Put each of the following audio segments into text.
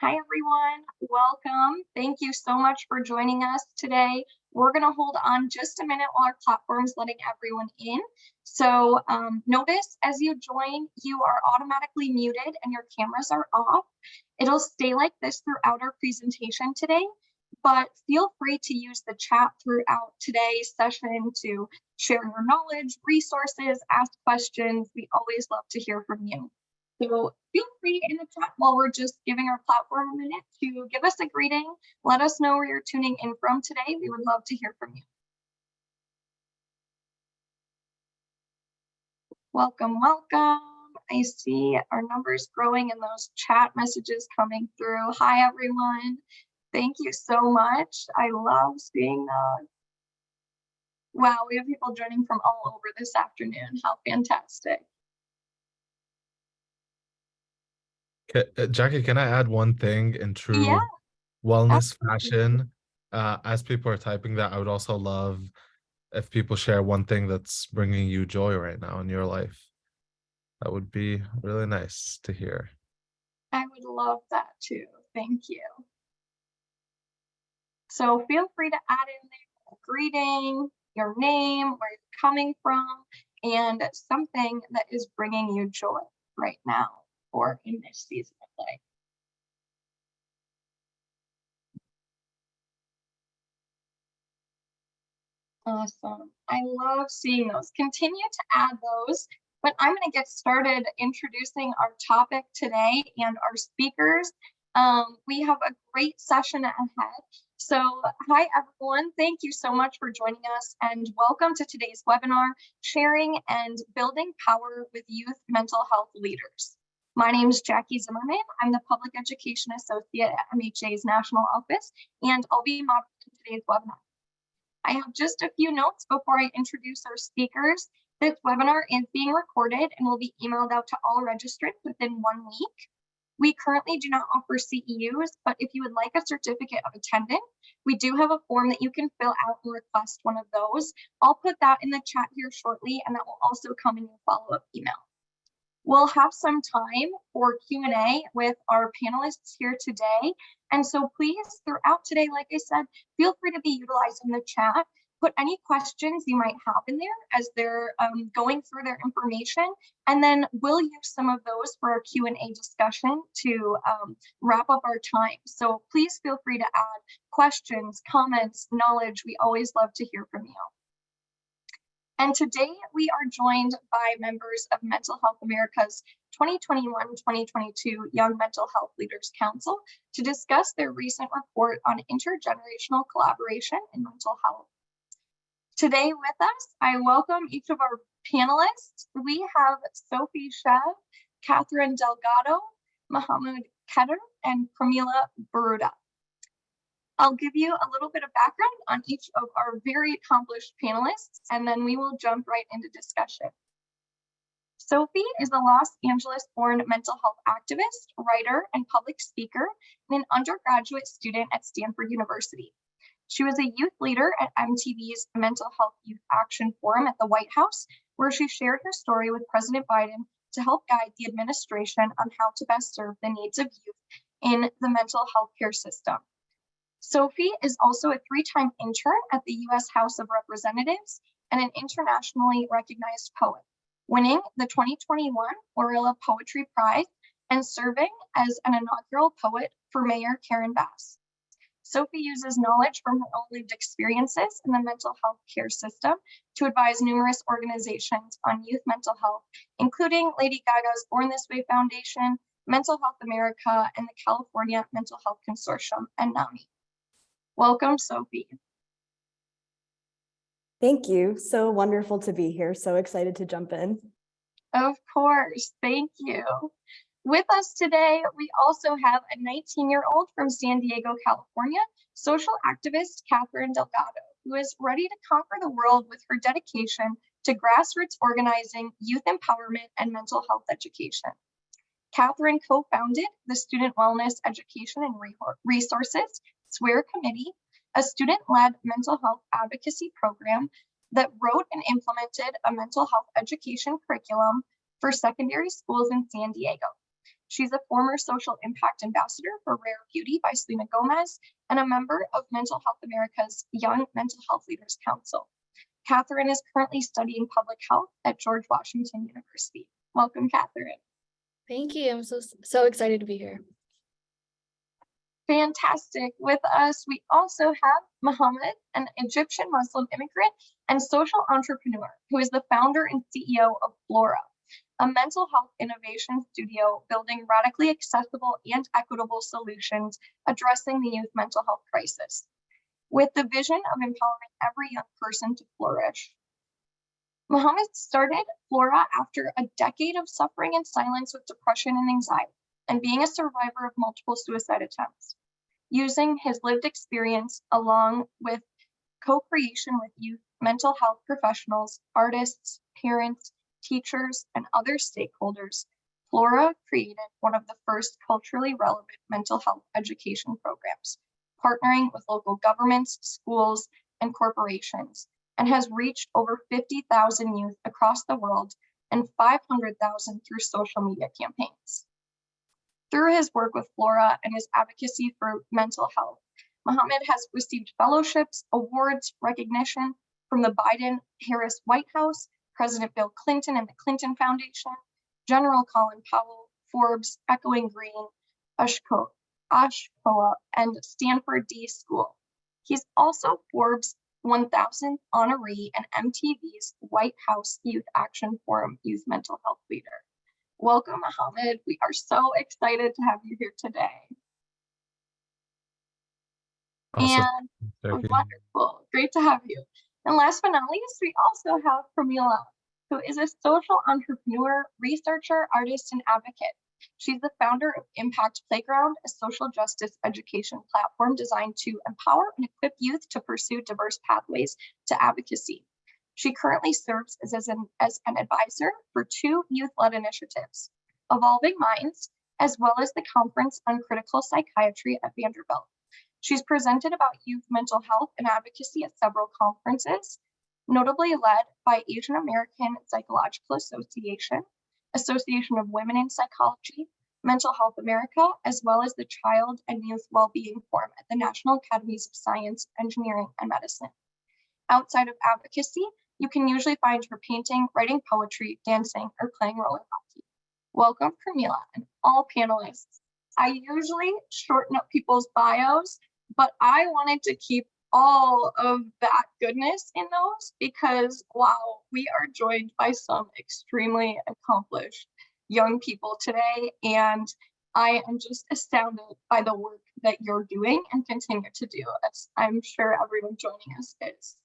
Hi, everyone. Welcome. Thank you so much for joining us today. We're going to hold on just a minute while our platform's letting everyone in. So notice as you join, you are automatically muted and your cameras are off. It'll stay like this throughout our presentation today, but feel free to use the chat throughout today's session to share your knowledge, resources, ask questions. We always love to hear from you. So feel free in the chat while we're just giving our platform a minute to give us a greeting. Let us know where you're tuning in from today. We would love to hear from you. Welcome, welcome. I see our numbers growing and those chat messages coming through. Hi, everyone. Thank you so much. I love seeing those. Wow, we have people joining from all over this afternoon. How fantastic. Jackie, can I add one thing in true wellness fashion? As people are typing that, I would also love if people share one thing that's bringing you joy right now in your life. That would be really nice to hear. I would love that too. Thank you. So feel free to add in there a greeting, your name, where you're coming from, and something that is bringing you joy right now or in this season of life. Awesome. I love seeing those. Continue to add those, but I'm going to get started introducing our topic today and our speakers. We have a great session ahead. So hi, everyone. Thank you so much for joining us and welcome to today's webinar, Sharing and Building Power with Youth Mental Health Leaders. My name is Jackie Zimmerman. I'm the Public Education Associate at MHA's National Office, and I'll be moderating today's webinar. I have just a few notes before I introduce our speakers. This webinar is being recorded and will be emailed out to all registrants within 1 week. We currently do not offer CEUs, but if you would like a certificate of attendance, we do have a form that you can fill out and request one of those. I'll put that in the chat here shortly, and that will also come in your follow-up email. We'll have some time for Q&A with our panelists here today. And so please, throughout today, like I said, feel free to be utilizing the chat. Put any questions you might have in there as they're going through their information. And then we'll use some of those for our Q&A discussion to wrap up our time. So please feel free to add questions, comments, knowledge. We always love to hear from you. And today we are joined by members of Mental Health America's 2021-2022 Young Mental Health Leaders Council to discuss their recent report on intergenerational collaboration in mental health. Today with us, I welcome each of our panelists. We have Sophie Shev, Catherine Delgado, Mohammed Keter, and Pramila Baruda. I'll give you a little bit of background on each of our very accomplished panelists, and then we will jump right into discussion. Sophie is a Los Angeles-born mental health activist, writer, and public speaker, and an undergraduate student at Stanford University. She was a youth leader at MTV's Mental Health Youth Action Forum at the White House, where she shared her story with President Biden to help guide the administration on how to best serve the needs of youth in the mental health care system. Sophie is also a 3-time intern at the U.S. House of Representatives and an internationally recognized poet, winning the 2021 Orilla Poetry Prize and serving as an inaugural poet for Mayor Karen Bass. Sophie uses knowledge from her own lived experiences in the mental health care system to advise numerous organizations on youth mental health, including Lady Gaga's Born This Way Foundation, Mental Health America, and the California Mental Health Consortium, and NAMI. Welcome, Sophie. Thank you. So wonderful to be here. So excited to jump in. Of course. Thank you. With us today, we also have a 19-year-old from San Diego, California, social activist Catherine Delgado, who is ready to conquer the world with her dedication to grassroots organizing, youth empowerment, and mental health education. Catherine co-founded the Student Wellness Education and Resources SWEAR Committee, a student-led mental health advocacy program that wrote and implemented a mental health education curriculum for secondary schools in San Diego. She's a former social impact ambassador for Rare Beauty by Selena Gomez and a member of Mental Health America's Young Mental Health Leaders Council. Catherine is currently studying public health at George Washington University. Welcome, Catherine. Thank you. I'm so excited to be here. Fantastic. With us, we also have Mohammed, an Egyptian Muslim immigrant and social entrepreneur who is the founder and CEO of Flora, a mental health innovation studio building radically accessible and equitable solutions addressing the youth mental health crisis, with the vision of empowering every young person to flourish. Mohammed started Flora after a decade of suffering in silence with depression and anxiety, and being a survivor of multiple suicide attempts. Using his lived experience along with co-creation with youth mental health professionals, artists, parents, teachers, and other stakeholders, Flora created one of the first culturally relevant mental health education programs, partnering with local governments, schools, and corporations, and has reached over 50,000 youth across the world and 500,000 through social media campaigns. Through his work with Flora and his advocacy for mental health, Mohammed has received fellowships, awards, recognition from the Biden-Harris White House, President Bill Clinton and the Clinton Foundation, General Colin Powell, Forbes, Echoing Green, Ashkoa, and Stanford D School. He's also Forbes 1000th honoree and MTV's White House Youth Action Forum Youth Mental Health Leader. Welcome, Mohammed. We are so excited to have you here today. Awesome. And wonderful. Great to have you. And last but not least, we also have Pramila, who is a social entrepreneur, researcher, artist, and advocate. She's the founder of Impact Playground, a social justice education platform designed to empower and equip youth to pursue diverse pathways to advocacy. She currently serves as an advisor for 2 youth-led initiatives, Evolving Minds, as well as the Conference on Critical Psychiatry at Vanderbilt. She's presented about youth mental health and advocacy at several conferences, notably led by Asian American Psychological Association, Association of Women in Psychology, Mental Health America, as well as the Child and Youth Wellbeing Forum at the National Academies of Science, Engineering, and Medicine. Outside of advocacy, you can usually find her painting, writing poetry, dancing, or playing roller hockey. Welcome, Pramila, and all panelists. I usually shorten up people's bios, but I wanted to keep all of that goodness in those because, wow, we are joined by some extremely accomplished young people today, and I am just astounded by the work that you're doing and continue to do, as I'm sure everyone joining us is.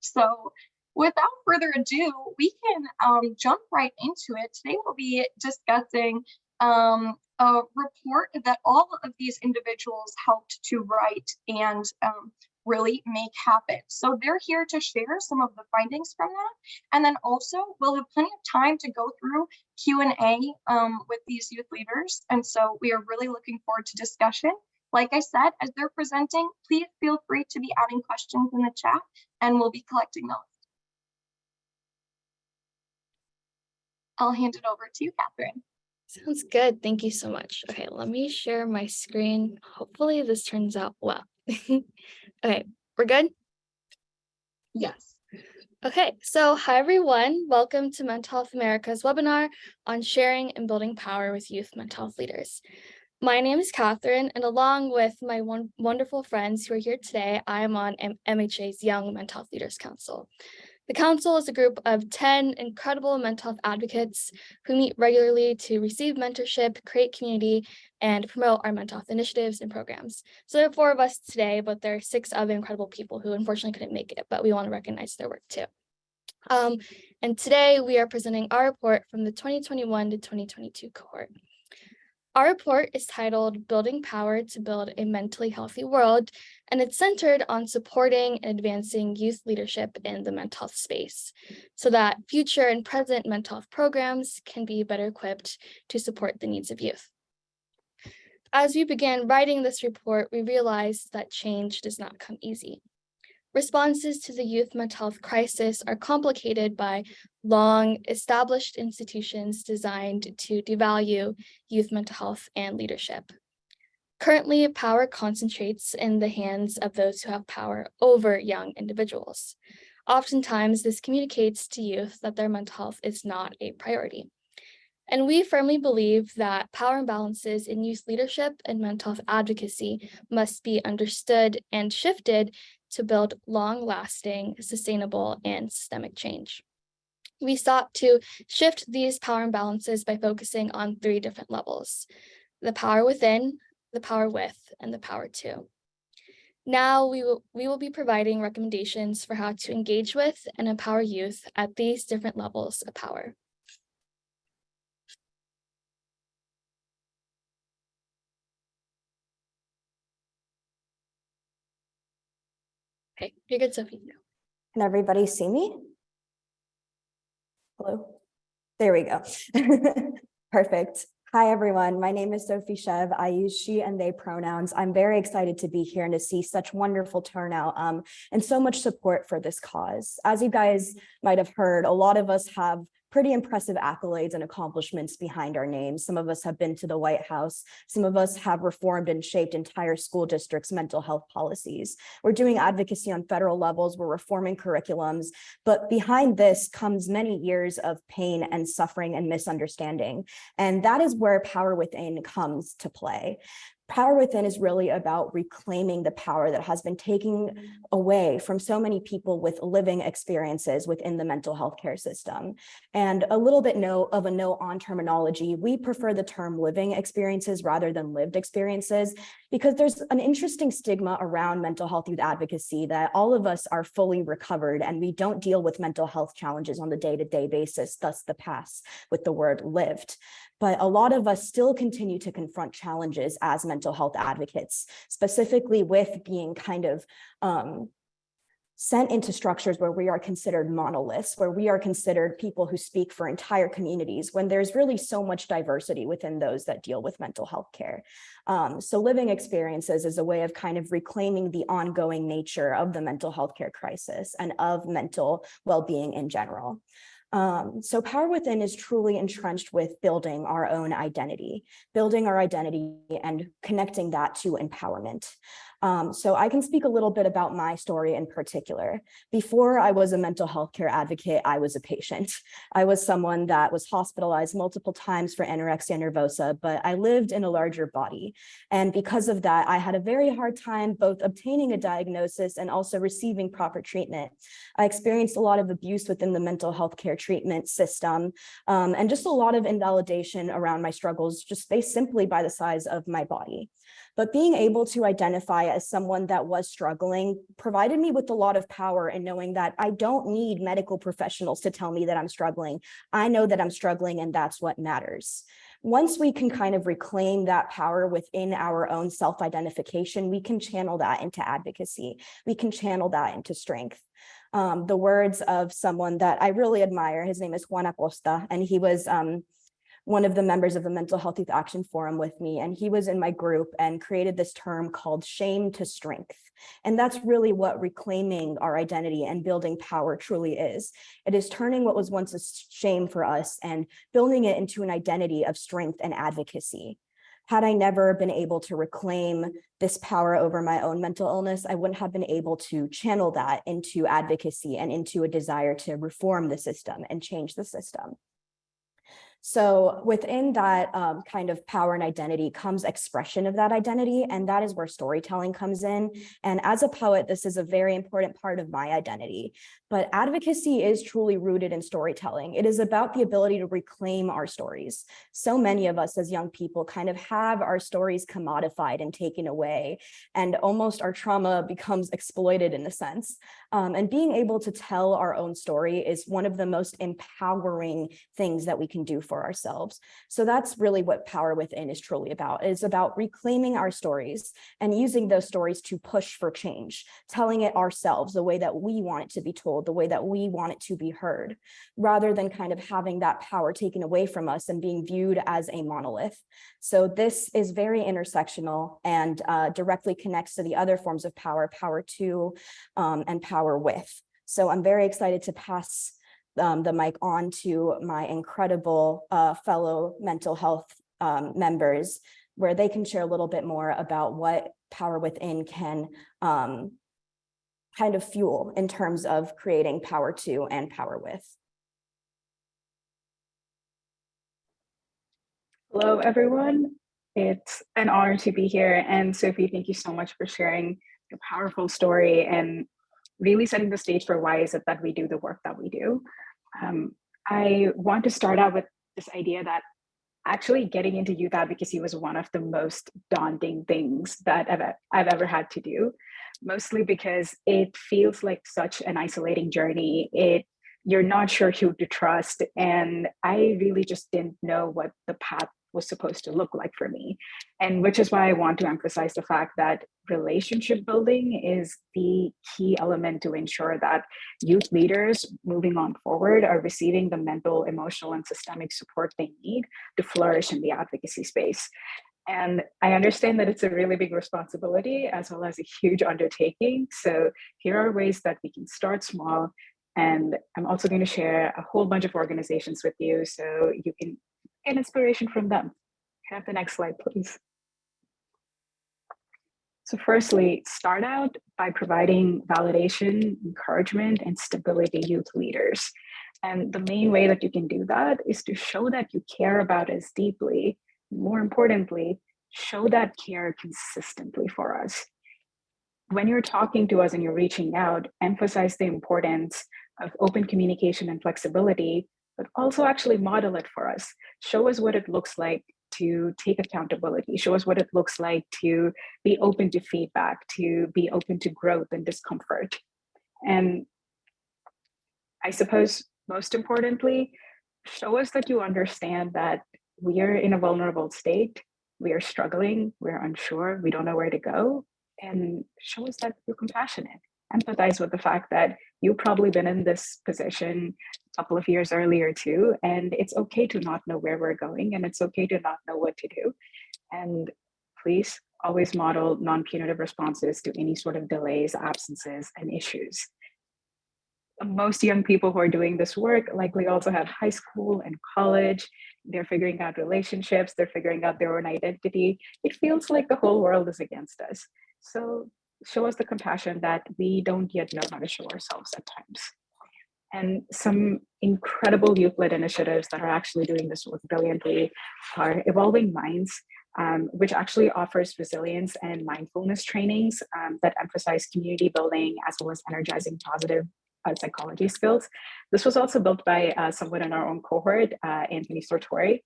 So without further ado, we can jump right into it. Today we'll be discussing a report that all of these individuals helped to write and really make happen. So they're here to share some of the findings from that. And then also we'll have plenty of time to go through Q&A with these youth leaders. And so we are really looking forward to discussion. Like I said, as they're presenting, please feel free to be adding questions in the chat and we'll be collecting those. I'll hand it over to you, Catherine. Sounds good. Thank you so much. Okay, let me share my screen. Hopefully this turns out well. Okay, we're good? Yes. Okay, so hi everyone. Welcome to Mental Health America's webinar on sharing and building power with youth mental health leaders. My name is Catherine, and along with my wonderful friends who are here today, I am on MHA's Young Mental Health Leaders Council. The council is a group of 10 incredible mental health advocates who meet regularly to receive mentorship, create community, and promote our mental health initiatives and programs. So there are 4 of us today, but there are 6 other incredible people who unfortunately couldn't make it, but we want to recognize their work too. And today we are presenting our report from the 2021 to 2022 cohort. Our report is titled Building Power to Build a Mentally Healthy World, and it's centered on supporting and advancing youth leadership in the mental health space so that future and present mental health programs can be better equipped to support the needs of youth. As we began writing this report, we realized that change does not come easy. responses to the youth mental health crisis are complicated by long established institutions designed to devalue youth mental health and leadership. Currently, power concentrates in the hands of those who have power over young individuals. Oftentimes, this communicates to youth that their mental health is not a priority. And we firmly believe that power imbalances in youth leadership and mental health advocacy must be understood and shifted to build long-lasting, sustainable, and systemic change. We sought to shift these power imbalances by focusing on 3 different levels: the power within, the power with, and the power to. Now we will be providing recommendations for how to engage with and empower youth at these different levels of power. Okay, you're good, Sophie. Can everybody see me? Hello? There we go. Perfect. Hi, everyone. My name is Sophie Chev. I use she and they pronouns. I'm very excited to be here and to see such wonderful turnout and so much support for this cause. As you guys might have heard, a lot of us have pretty impressive accolades and accomplishments behind our names. Some of us have been to the White House. Some of us have reformed and shaped entire school districts' mental health policies. We're doing advocacy on federal levels. We're reforming curriculums. But behind this comes many years of pain and suffering and misunderstanding. And that is where power within comes to play. Power within is really about reclaiming the power that has been taken away from so many people with living experiences within the mental health care system. And a little bit of a no-on terminology, we prefer the term living experiences rather than lived experiences, because there's an interesting stigma around mental health youth advocacy that all of us are fully recovered and we don't deal with mental health challenges on the day-to-day basis, thus the pass with the word lived. But a lot of us still continue to confront challenges as mental health advocates, specifically with being kind of sent into structures where we are considered monoliths, where we are considered people who speak for entire communities, when there's really so much diversity within those that deal with mental health care. So living experiences is a way of kind of reclaiming the ongoing nature of the mental health care crisis and of mental well-being in general. So power within is truly entrenched with building our own identity, and connecting that to empowerment. So I can speak a little bit about my story in particular. Before I was a mental health care advocate, I was a patient. I was someone that was hospitalized multiple times for anorexia nervosa, but I lived in a larger body. And because of that, I had a very hard time both obtaining a diagnosis and also receiving proper treatment. I experienced a lot of abuse within the mental health care treatment system, and just a lot of invalidation around my struggles, just based simply by the size of my body. But being able to identify as someone that was struggling provided me with a lot of power in knowing that I don't need medical professionals to tell me that I'm struggling. I know that I'm struggling, and that's what matters. Once we can kind of reclaim that power within our own self-identification, we can channel that into advocacy. We can channel that into strength. The words of someone that I really admire, his name is Juan Acosta, and he was one of the members of the Mental Health Youth Action Forum with me, and he was in my group and created this term called shame to strength. And that's really what reclaiming our identity and building power truly is. It is turning what was once a shame for us and building it into an identity of strength and advocacy. Had I never been able to reclaim this power over my own mental illness, I wouldn't have been able to channel that into advocacy and into a desire to reform the system and change the system. So within that kind of power and identity comes expression of that identity, and that is where storytelling comes in. And as a poet, this is a very important part of my identity. But advocacy is truly rooted in storytelling. It is about the ability to reclaim our stories. So many of us as young people kind of have our stories commodified and taken away, and almost our trauma becomes exploited in a sense. And being able to tell our own story is one of the most empowering things that we can do for for ourselves. So that's really what Power Within is truly about. It's about reclaiming our stories and using those stories to push for change, telling it ourselves the way that we want it to be told, the way that we want it to be heard, rather than kind of having that power taken away from us and being viewed as a monolith. So this is very intersectional and directly connects to the other forms of power, Power To and Power With. So I'm very excited to pass the mic on to my incredible fellow mental health members, where they can share a little bit more about what Power Within can kind of fuel in terms of creating Power To and Power With. Hello, everyone. It's an honor to be here. And Sophie, thank you so much for sharing your powerful story and really setting the stage for why is it that we do the work that we do. I want to start out with this idea that actually getting into youth advocacy was one of the most daunting things that I've ever had to do, mostly because it feels like such an isolating journey. You're not sure who to trust. And I really just didn't know what the path was supposed to look like for me. And which is why I want to emphasize the fact that relationship building is the key element to ensure that youth leaders moving on forward are receiving the mental, emotional, and systemic support they need to flourish in the advocacy space. And I understand that it's a really big responsibility as well as a huge undertaking. So here are ways that we can start small. And I'm also going to share a whole bunch of organizations with you so you can get inspiration from them. Can I have the next slide, please? So firstly, start out by providing validation, encouragement, and stability to youth leaders. And the main way that you can do that is to show that you care about us deeply. More importantly, show that care consistently for us. When you're talking to us and you're reaching out, emphasize the importance of open communication and flexibility, but also actually model it for us. Show us what it looks like to take accountability. Show us what it looks like to be open to feedback, to be open to growth and discomfort. And I suppose most importantly, show us that you understand that we are in a vulnerable state. We are struggling, we're unsure, we don't know where to go. And show us that you're compassionate. Empathize with the fact that you've probably been in this position a couple of years earlier too, and it's okay to not know where we're going, and it's okay to not know what to do. And please always model non-punitive responses to any sort of delays, absences, and issues. Most young people who are doing this work likely also have high school and college. They're figuring out relationships, they're figuring out their own identity. It feels like the whole world is against us. So show us the compassion that we don't yet know how to show ourselves at times. And some incredible youth-led initiatives that are actually doing this work brilliantly are Evolving Minds, which actually offers resilience and mindfulness trainings that emphasize community building as well as energizing positive psychology skills. This was also built by someone in our own cohort, Anthony Sortori.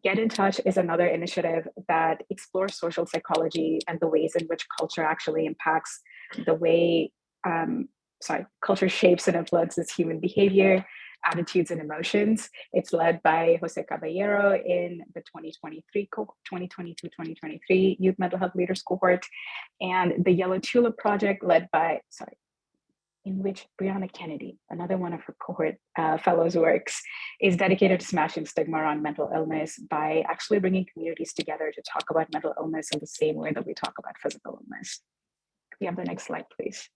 Get in Touch is another initiative that explores social psychology and the ways in which culture actually impacts the way, culture shapes and influences human behavior, attitudes, and emotions. It's led by Jose Caballero in the 2022-2023 Youth Mental Health Leaders Cohort, and the Yellow Tulip Project led by, in which Brianna Kennedy, another one of her cohort fellows works, is dedicated to smashing stigma around mental illness by actually bringing communities together to talk about mental illness in the same way that we talk about physical illness. Can we have the next slide, please?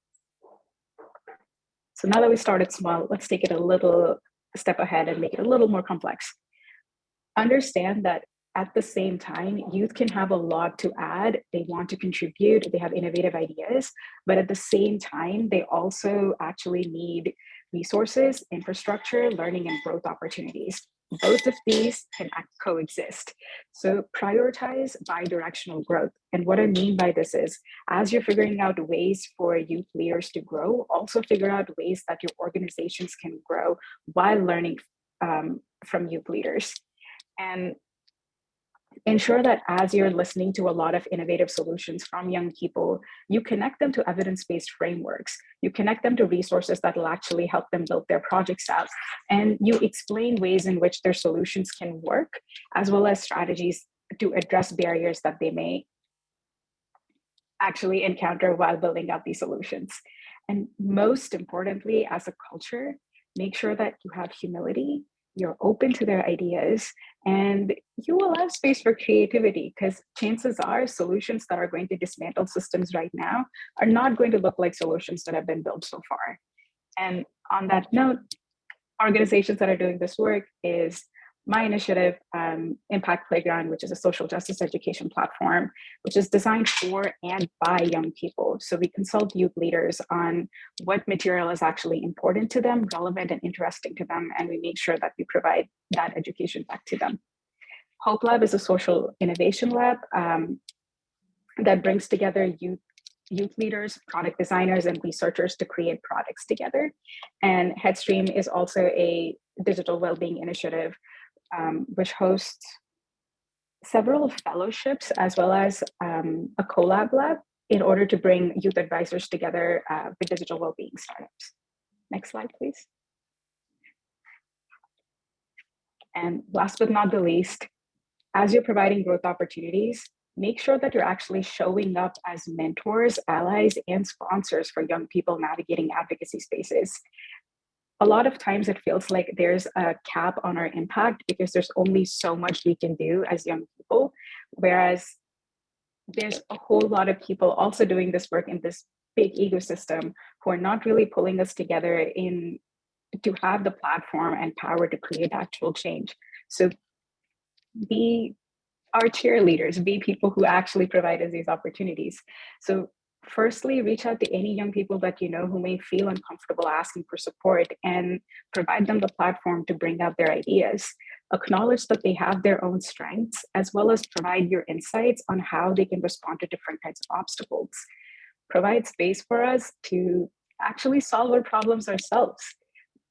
So now that we started small, let's take it a step ahead and make it a little more complex. Understand that at the same time, youth can have a lot to add. They want to contribute, they have innovative ideas, but at the same time, they also actually need resources, infrastructure, learning, and growth opportunities. Both of these can coexist. So prioritize bi-directional growth. And what I mean by this is, as you're figuring out ways for youth leaders to grow, also figure out ways that your organizations can grow while learning from youth leaders. And Ensure that as you're listening to a lot of innovative solutions from young people, you connect them to evidence-based frameworks. You connect them to resources that will actually help them build their projects out. And you explain ways in which their solutions can work, as well as strategies to address barriers that they may actually encounter while building out these solutions. And most importantly, as a culture, make sure that you have humility, you're open to their ideas, and you allow space for creativity, because chances are solutions that are going to dismantle systems right now are not going to look like solutions that have been built so far. And on that note, organizations that are doing this work is my initiative, Impact Playground, which is a social justice education platform, which is designed for and by young people. So we consult youth leaders on what material is actually important to them, relevant and interesting to them, and we make sure that we provide that education back to them. Hope Lab is a social innovation lab that brings together youth leaders, product designers, and researchers to create products together. And Headstream is also a digital well-being initiative which hosts several fellowships as well as a collab lab in order to bring youth advisors together with digital well-being startups. Next slide, please. And last but not the least, as you're providing growth opportunities, make sure that you're actually showing up as mentors, allies, and sponsors for young people navigating advocacy spaces. A lot of times it feels like there's a cap on our impact because there's only so much we can do as young people, whereas there's a whole lot of people also doing this work in this big ecosystem who are not really pulling us together in to have the platform and power to create actual change. So be our cheerleaders, be people who actually provide us these opportunities. So firstly, reach out to any young people that you know who may feel uncomfortable asking for support and provide them the platform to bring out their ideas. Acknowledge that they have their own strengths, as well as provide your insights on how they can respond to different kinds of obstacles. Provide space for us to actually solve our problems ourselves.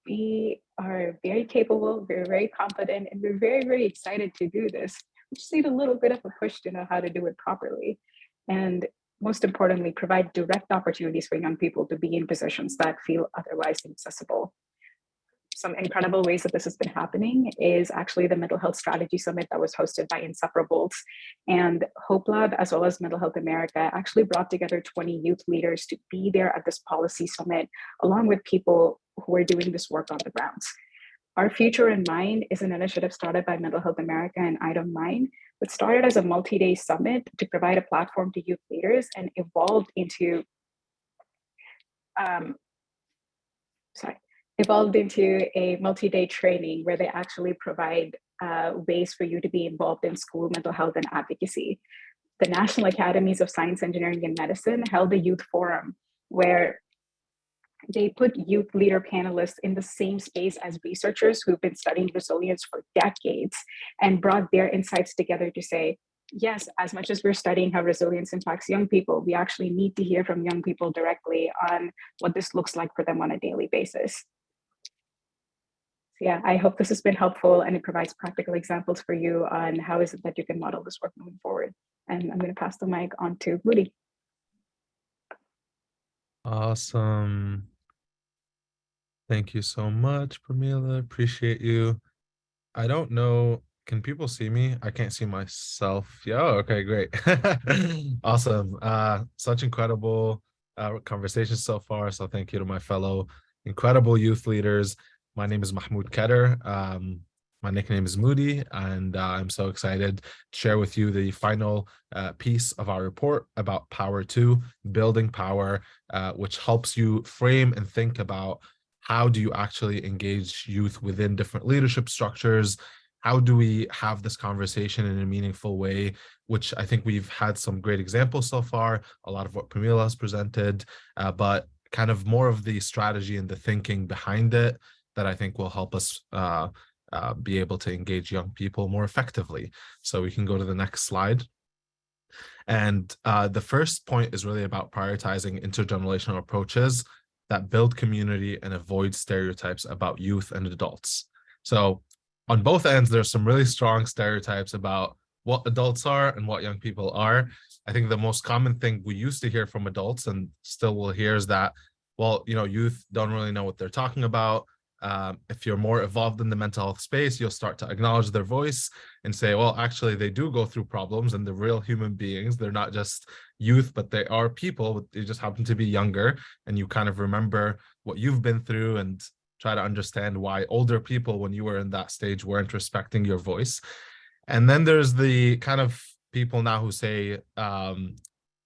We are very capable, we're very competent, and we're very, very excited to do this. We just need a little bit of a push to know how to do it properly. And most importantly, provide direct opportunities for young people to be in positions that feel otherwise inaccessible. Some incredible ways that this has been happening is actually the Mental Health Strategy Summit that was hosted by Inseparables, and Hope Lab, as well as Mental Health America, actually brought together 20 youth leaders to be there at this policy summit, along with people who are doing this work on the grounds. Our Future in Mind is an initiative started by Mental Health America and I Don't Mind, which started as a multi-day summit to provide a platform to youth leaders and evolved into a multi-day training where they actually provide ways for you to be involved in school mental health and advocacy. The National Academies of Science, Engineering, and Medicine held a youth forum where they put youth leader panelists in the same space as researchers who've been studying resilience for decades and brought their insights together to say, yes, as much as we're studying how resilience impacts young people, we actually need to hear from young people directly on what this looks like for them on a daily basis. So yeah, I hope this has been helpful and it provides practical examples for you on how is it that you can model this work moving forward. And I'm going to pass the mic on to Moody. Awesome. Thank you so much, Pramila. Appreciate you. I don't know. Can people see me? I can't see myself. Yeah, okay, great. Awesome. Such incredible conversations so far. So thank you to my fellow incredible youth leaders. My name is Mahmoud Keter. My nickname is Moody, and I'm so excited to share with you the final piece of our report about Power 2, Building Power, which helps you frame and think about how do you actually engage youth within different leadership structures? How do we have this conversation in a meaningful way, which I think we've had some great examples so far, a lot of what Pramila has presented, but kind of more of the strategy and the thinking behind it that I think will help us be able to engage young people more effectively. So we can go to the next slide. And the first point is really about prioritizing intergenerational approaches that build community and avoid stereotypes about youth and adults. So on both ends, there's some really strong stereotypes about what adults are and what young people are. I think the most common thing we used to hear from adults and still will hear is that, well, youth don't really know what they're talking about. If you're more evolved in the mental health space, you'll start to acknowledge their voice and say, well, actually, they do go through problems and they're real human beings. They're not just youth, but they are people. They just happen to be younger. And you kind of remember what you've been through and try to understand why older people, when you were in that stage, weren't respecting your voice. And then there's the kind of people now who say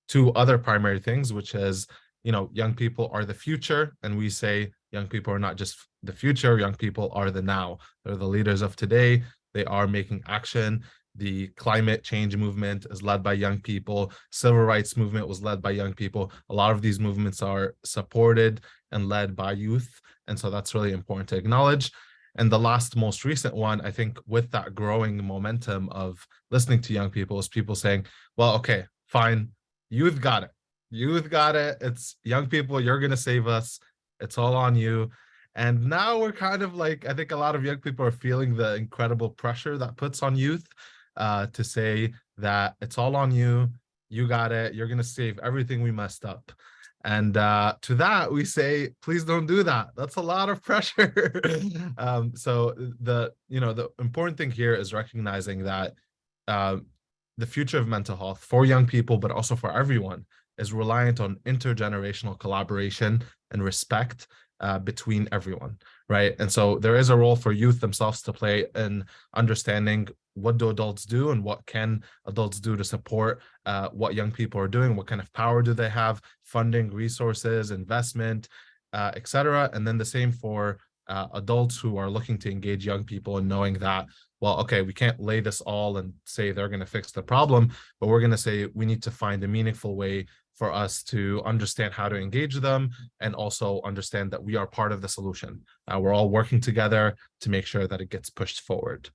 two other primary things, which is, young people are the future. And we say young people are not just the future, young people are the now. They're the leaders of today. They are making action. The climate change movement is led by young people. Civil rights movement was led by young people. A lot of these movements are supported and led by youth. And so that's really important to acknowledge. And the last most recent one, I think, with that growing momentum of listening to young people, is people saying, well, okay, fine, youth got it. Youth got it. It's young people, you're going to save us. It's all on you. And now we're kind of like, I think a lot of young people are feeling the incredible pressure that puts on youth to say that it's all on you. You got it. You're going to save everything we messed up. And to that, we say, please don't do that. That's a lot of pressure. So the important thing here is recognizing that the future of mental health for young people, but also for everyone, is reliant on intergenerational collaboration and respect between everyone, right? And so there is a role for youth themselves to play in understanding what do adults do and what can adults do to support what young people are doing, what kind of power do they have, funding, resources, investment, etc. And then the same for adults who are looking to engage young people and knowing that, well, okay, we can't lay this all and say they're going to fix the problem, but we're going to say we need to find a meaningful way for us to understand how to engage them and also understand that we are part of the solution. We're all working together to make sure that it gets pushed forward.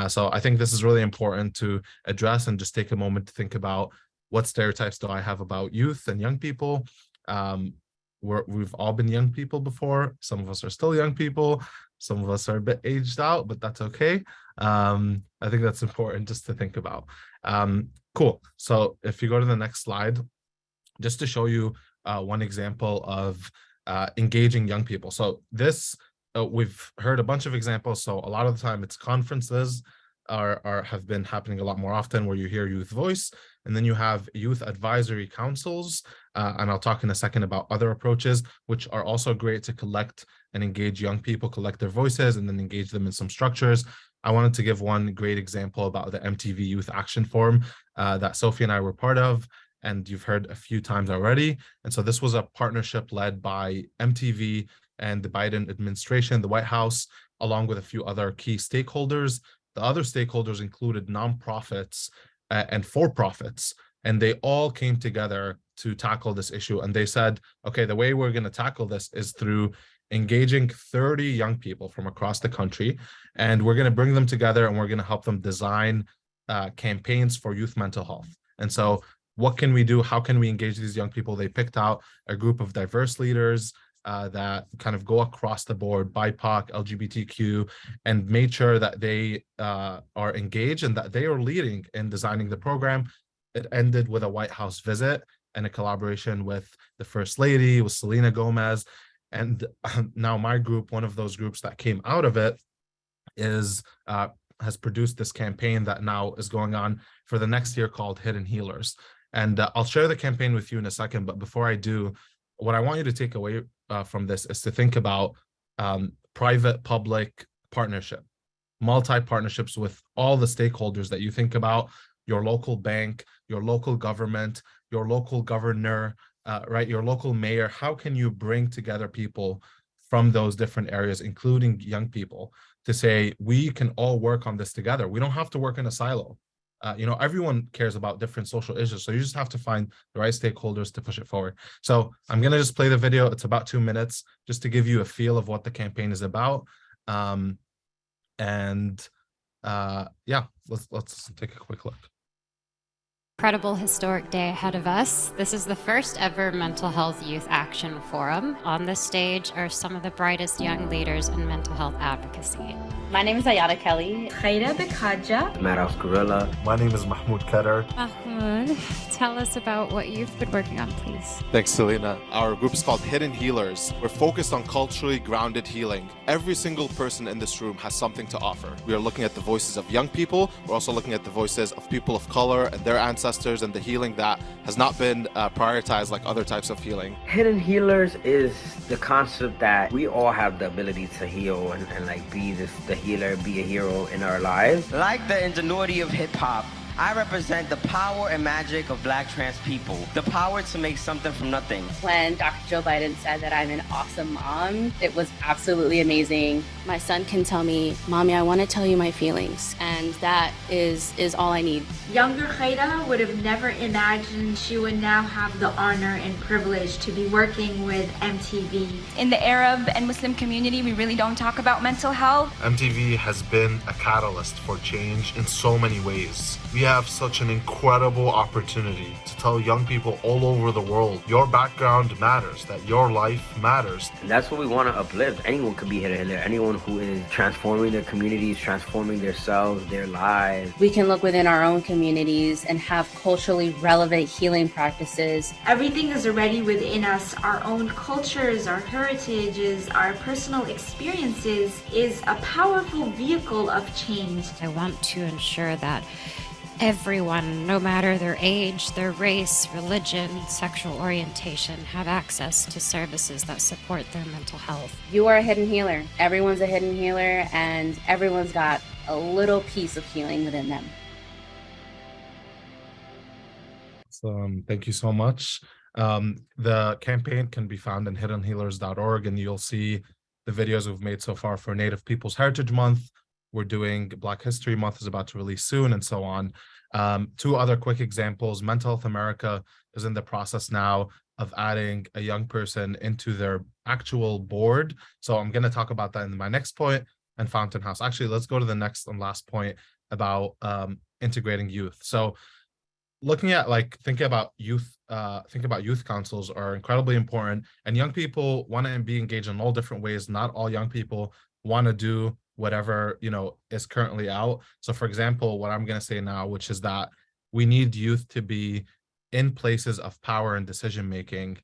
So I think this is really important to address and just take a moment to think about what stereotypes do I have about youth and young people. We've all been young people before. Some of us are still young people. Some of us are a bit aged out, but that's okay. I think that's important just to think about. Cool. So if you go to the next slide, just to show you one example of engaging young people. So this, we've heard a bunch of examples. So a lot of the time it's conferences have been happening a lot more often where you hear youth voice, and then you have youth advisory councils. And I'll talk in a second about other approaches, which are also great to collect and engage young people, collect their voices, and then engage them in some structures. I wanted to give one great example about the MTV Youth Action Forum that Sophie and I were part of, and you've heard a few times already. And so this was a partnership led by MTV and the Biden administration, the White House, along with a few other key stakeholders. The other stakeholders included nonprofits and for-profits, and they all came together to tackle this issue. And they said, okay, the way we're going to tackle this is through engaging 30 young people from across the country, and we're going to bring them together and we're going to help them design campaigns for youth mental health. And so what can we do? How can we engage these young people? They picked out a group of diverse leaders that kind of go across the board, BIPOC, LGBTQ, and made sure that they are engaged and that they are leading in designing the program. It ended with a White House visit and a collaboration with the First Lady, with Selena Gomez. And now my group, one of those groups that came out of it, has produced this campaign that now is going on for the next year called Hidden Healers. And I'll share the campaign with you in a second, but before I do, what I want you to take away from this is to think about private-public partnership, multi-partnerships with all the stakeholders that you think about, your local bank, your local government, your local governor, right, your local mayor. How can you bring together people from those different areas, including young people, to say, we can all work on this together. We don't have to work in a silo. Everyone cares about different social issues. So you just have to find the right stakeholders to push it forward. So I'm going to just play the video. It's about 2 minutes just to give you a feel of what the campaign is about. Yeah, let's take a quick look. Incredible historic day ahead of us. This is the first ever Mental Health Youth Action Forum. On this stage are some of the brightest young leaders in mental health advocacy. My name is Ayada Kelly. Khaira Bekaja. Madhouse Gorilla. My name is Mahmoud Kader. Mahmoud, tell us about what you've been working on, please. Thanks, Selena. Our group is called Hidden Healers. We're focused on culturally grounded healing. Every single person in this room has something to offer. We are looking at the voices of young people. We're also looking at the voices of people of color and their ancestors and the healing that has not been prioritized like other types of healing. Hidden Healers is the concept that we all have the ability to heal and like be the healer, be a hero in our lives. Like the ingenuity of hip-hop, I represent the power and magic of Black trans people, the power to make something from nothing. When Dr. Joe Biden said that I'm an awesome mom, it was absolutely amazing. My son can tell me, Mommy, I want to tell you my feelings, and that is all I need. Younger Khaira would have never imagined she would now have the honor and privilege to be working with MTV. In the Arab and Muslim community, we really don't talk about mental health. MTV has been a catalyst for change in so many ways. We have such an incredible opportunity to tell young people all over the world, your background matters, that your life matters. And that's what we want to uplift. Anyone could be hidden healer. Anyone who is transforming their communities, transforming themselves, their lives. We can look within our own communities and have culturally relevant healing practices. Everything is already within us. Our own cultures, our heritages, our personal experiences is a powerful vehicle of change. I want to ensure that everyone, no matter their age, their race, religion, sexual orientation, have access to services that support their mental health. You are a hidden healer. Everyone's a hidden healer, and everyone's got a little piece of healing within them. Thank you so much. The campaign can be found in hiddenhealers.org, and you'll see the videos we've made so far for Native Peoples Heritage Month. We're doing Black History Month is about to release soon, and so on. Two other quick examples. Mental Health America is in the process now of adding a young person into their actual board. So I'm going to talk about that in my next point. And Fountain House. Actually, let's go to the next and last point about integrating youth. So looking at thinking about youth councils are incredibly important, and young people want to be engaged in all different ways. Not all young people want to do whatever is currently out. So for example, what I'm going to say now, which is that we need youth to be in places of power and decision making,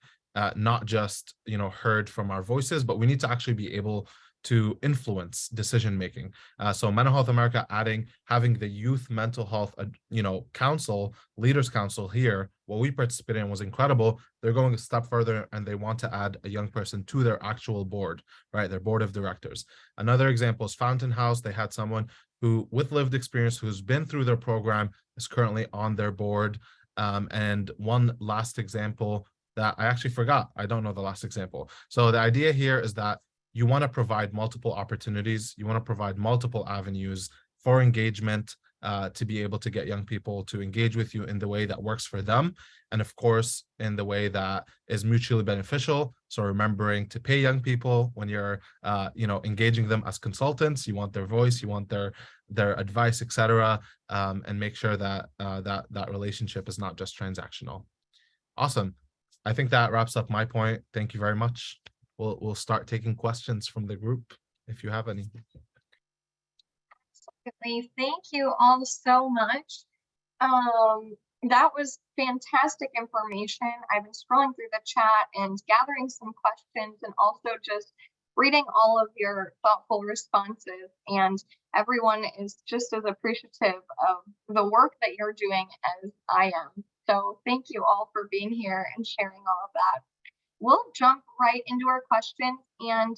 not just heard from our voices, but we need to actually be able to influence decision making. So Mental Health America having the Youth Mental Health council, leaders council here, what we participated in was incredible. They're going a step further and they want to add a young person to their actual board, right? Their board of directors. Another example is Fountain House. They had someone who with lived experience who's been through their program is currently on their board. And one last example that I actually forgot. I don't know the last example. So the idea here is that you want to provide multiple opportunities. You want to provide multiple avenues for engagement to be able to get young people to engage with you in the way that works for them. And of course, in the way that is mutually beneficial. So remembering to pay young people when you're, engaging them as consultants, you want their voice, you want their advice, etc., and make sure that that relationship is not just transactional. Awesome. I think that wraps up my point. Thank you very much. We'll start taking questions from the group if you have any. Absolutely. Thank you all so much. That was fantastic information. I've been scrolling through the chat and gathering some questions and also just reading all of your thoughtful responses. And everyone is just as appreciative of the work that you're doing as I am. So thank you all for being here and sharing all of that. We'll jump right into our questions, and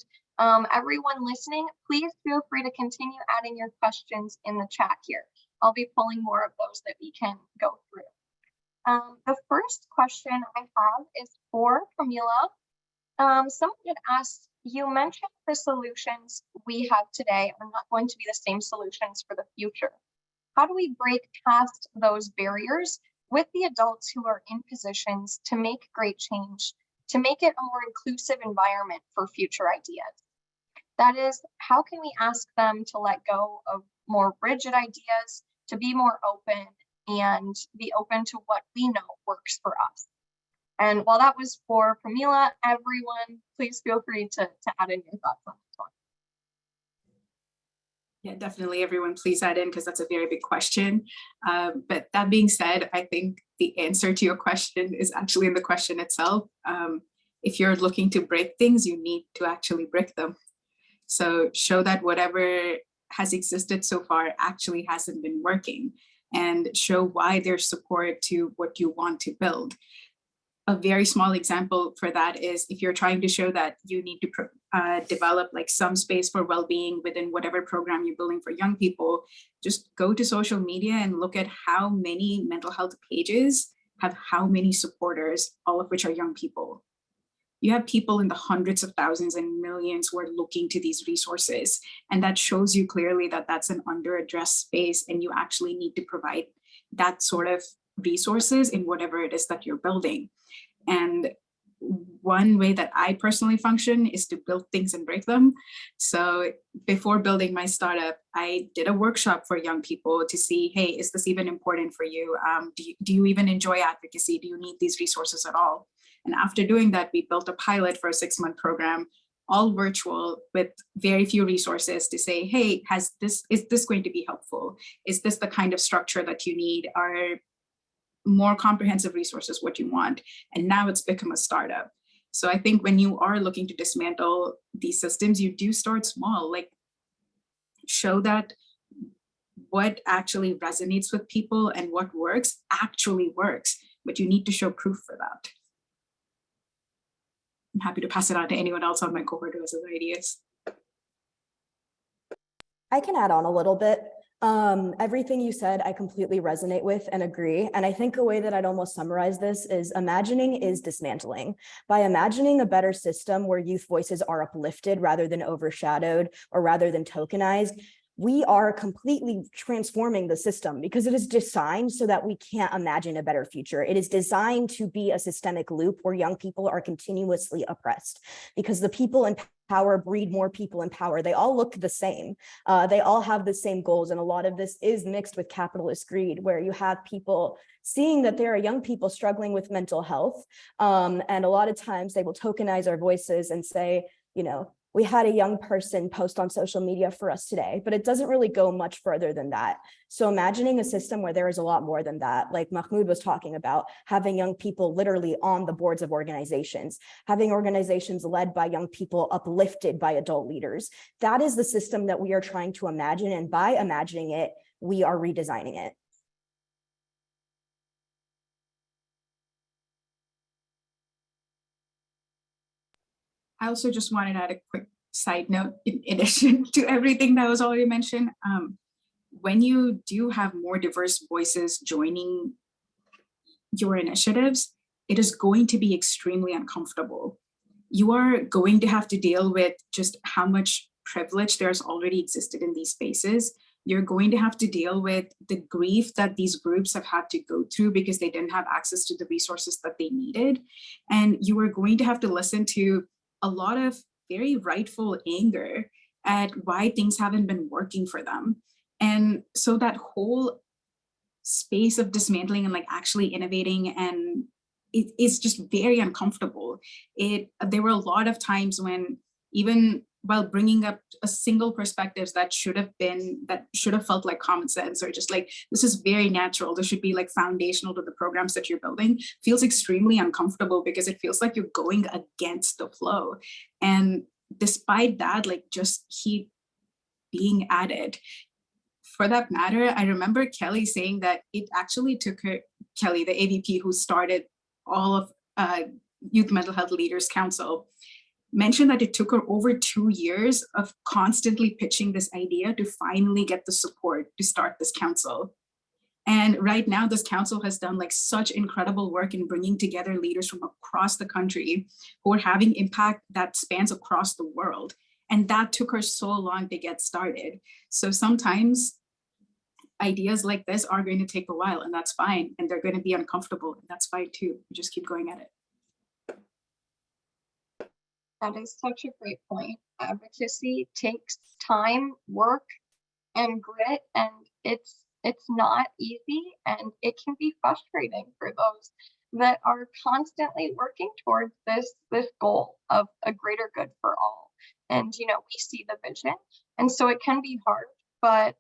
everyone listening, please feel free to continue adding your questions in the chat here. I'll be pulling more of those that we can go through. The first question I have is for Pramila. Someone had asked, you mentioned the solutions we have today are not going to be the same solutions for the future. How do we break past those barriers with the adults who are in positions to make great change, to make it a more inclusive environment for future ideas? That is, how can we ask them to let go of more rigid ideas, to be more open and be open to what we know works for us? And while that was for Pramila, everyone, please feel free to add in your thoughts on this one. Yeah, definitely. Everyone, please add in because that's a very big question. But that being said, I think the answer to your question is actually in the question itself. If you're looking to break things, you need to actually break them. So show that whatever has existed so far actually hasn't been working, and show why there's support to what you want to build. A very small example for that is if you're trying to show that you need to develop like some space for well-being within whatever program you're building for young people, just go to social media and look at how many mental health pages have how many supporters, all of which are young people. You have people in the hundreds of thousands and millions who are looking to these resources. And that shows you clearly that that's an under-addressed space, and you actually need to provide that sort of resources in whatever it is that you're building. And one way that I personally function is to build things and break them. So before building my startup, I did a workshop for young people to see, hey, is this even important for you? Do you even enjoy advocacy? Do you need these resources at all? And after doing that, we built a pilot for a 6-month program, all virtual with very few resources to say, hey, is this going to be helpful? Is this the kind of structure that you need? Are more comprehensive resources what you want? And now it's become a startup. So I think when you are looking to dismantle these systems, you do start small, like show that what actually resonates with people and what works actually works, but you need to show proof for that. I'm happy to pass it on to anyone else on my cohort who has other ideas. I can add on a little bit. Everything you said, I completely resonate with and agree. And I think a way that I'd almost summarize this is imagining is dismantling. By imagining a better system where youth voices are uplifted rather than overshadowed or rather than tokenized, we are completely transforming the system because it is designed so that we can't imagine a better future. It is designed to be a systemic loop where young people are continuously oppressed because the people in power breed more people in power. They all look the same. They all have the same goals. And a lot of this is mixed with capitalist greed, where you have people seeing that there are young people struggling with mental health. And a lot of times they will tokenize our voices and say, you know, we had a young person post on social media for us today, but it doesn't really go much further than that. So imagining a system where there is a lot more than that, like Mahmoud was talking about, having young people literally on the boards of organizations, having organizations led by young people, uplifted by adult leaders. That is the system that we are trying to imagine. And by imagining it, we are redesigning it. I also just wanted to add a quick side note in addition to everything that was already mentioned. When you do have more diverse voices joining your initiatives, it is going to be extremely uncomfortable. You are going to have to deal with just how much privilege there's already existed in these spaces. You're going to have to deal with the grief that these groups have had to go through because they didn't have access to the resources that they needed. And you are going to have to listen to a lot of very rightful anger at why things haven't been working for them. And so that whole space of dismantling and like actually innovating, and it is just very uncomfortable. There were a lot of times when, even while bringing up a single perspectives that should have felt like common sense, or just like, this is very natural, this should be like foundational to the programs that you're building, feels extremely uncomfortable because it feels like you're going against the flow. And despite that, like, just keep being added. For that matter, I remember Kelly saying that it actually took her, Kelly, the AVP who started all of Youth Mental Health Leaders Council, mentioned that it took her over 2 years of constantly pitching this idea to finally get the support to start this council. And right now, this council has done like such incredible work in bringing together leaders from across the country who are having impact that spans across the world. And that took her so long to get started. So sometimes ideas like this are going to take a while, and that's fine. And they're going to be uncomfortable, and that's fine too. You just keep going at it. That is such a great point. Advocacy takes time, work, and grit, and it's not easy, and it can be frustrating for those that are constantly working towards this goal of a greater good for all. And we see the vision, and so it can be hard, but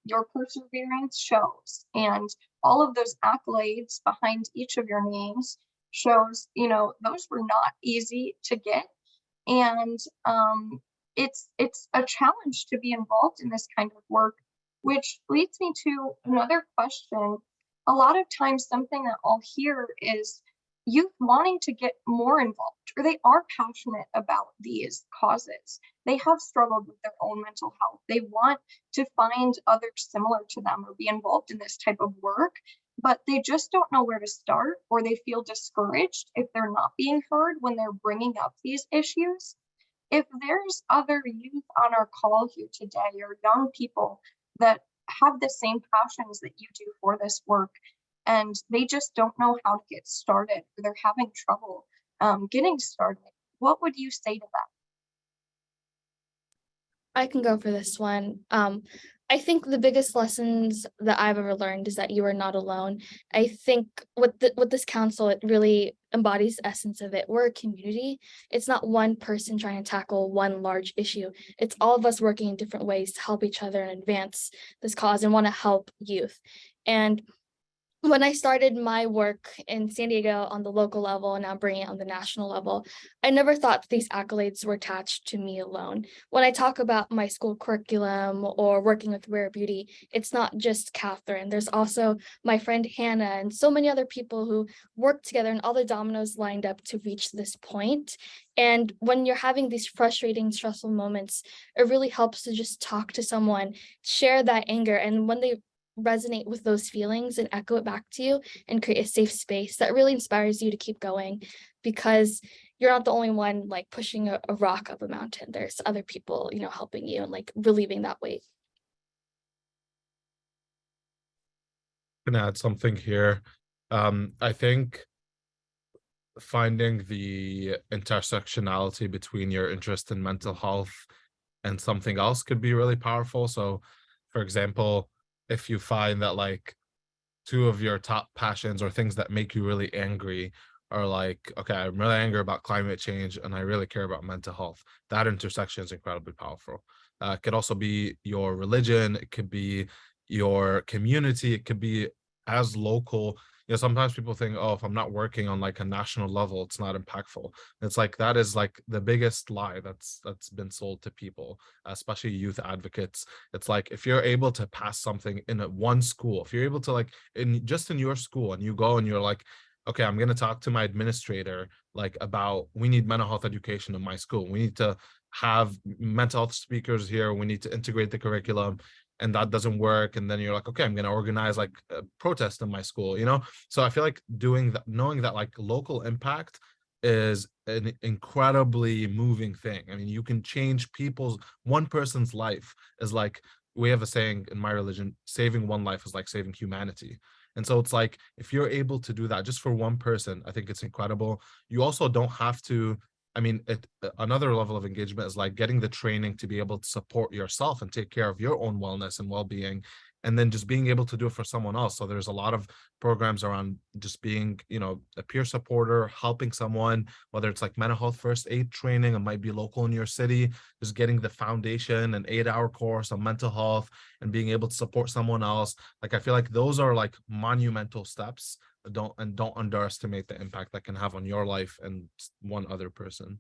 your perseverance shows, and all of those accolades behind each of your names shows, those were not easy to get. And it's a challenge to be involved in this kind of work, which leads me to another question. A lot of times something that I'll hear is youth wanting to get more involved, or they are passionate about these causes. They have struggled with their own mental health. They want to find others similar to them or be involved in this type of work, but they just don't know where to start, or they feel discouraged if they're not being heard when they're bringing up these issues. If there's other youth on our call here today, or young people that have the same passions that you do for this work, and they just don't know how to get started, or they're having trouble getting started, what would you say to them? I can go for this one. I think the biggest lessons that I've ever learned is that you are not alone. I think with this council, it really embodies the essence of it. We're a community. It's not one person trying to tackle one large issue. It's all of us working in different ways to help each other and advance this cause and want to help youth. And when I started my work in San Diego on the local level and now bringing it on the national level, I never thought these accolades were attached to me alone. When I talk about my school curriculum or working with Rare Beauty, it's not just Catherine. There's also my friend Hannah and so many other people who work together, and all the dominoes lined up to reach this point. And when you're having these frustrating, stressful moments, it really helps to just talk to someone, share that anger, and when they resonate with those feelings and echo it back to you and create a safe space that really inspires you to keep going, because you're not the only one like pushing a rock up a mountain. There's other people, helping you and like relieving that weight. I can add something here. I think finding the intersectionality between your interest in mental health and something else could be really powerful. So, for example, if you find that like two of your top passions or things that make you really angry are like, okay, I'm really angry about climate change and I really care about mental health, that intersection is incredibly powerful. It could also be your religion, it could be your community, it could be as local. Sometimes people think, oh, if I'm not working on like a national level, it's not impactful. It's like that is like the biggest lie that's been sold to people, especially youth advocates. It's like if you're able to pass something in one school, if you're able to like in your school, and you go and you're like, okay, I'm going to talk to my administrator like about we need mental health education in my school. We need to have mental health speakers here. We need to integrate the curriculum. And that doesn't work, and then you're like, okay, I'm going to organize like a protest in my school, so I feel like doing that, knowing that like local impact is an incredibly moving thing. I mean, you can change one person's life. Is like, we have a saying in my religion, saving one life is like saving humanity. And so it's like, if you're able to do that just for one person, I think it's incredible. You also don't have to, I mean, another level of engagement is like getting the training to be able to support yourself and take care of your own wellness and well-being, and then just being able to do it for someone else. So there's a lot of programs around just being, a peer supporter, helping someone, whether it's like mental health first aid training, it might be local in your city, just getting the foundation, an 8-hour course on mental health and being able to support someone else. Like, I feel like those are like monumental steps. Don't underestimate the impact that can have on your life and one other person.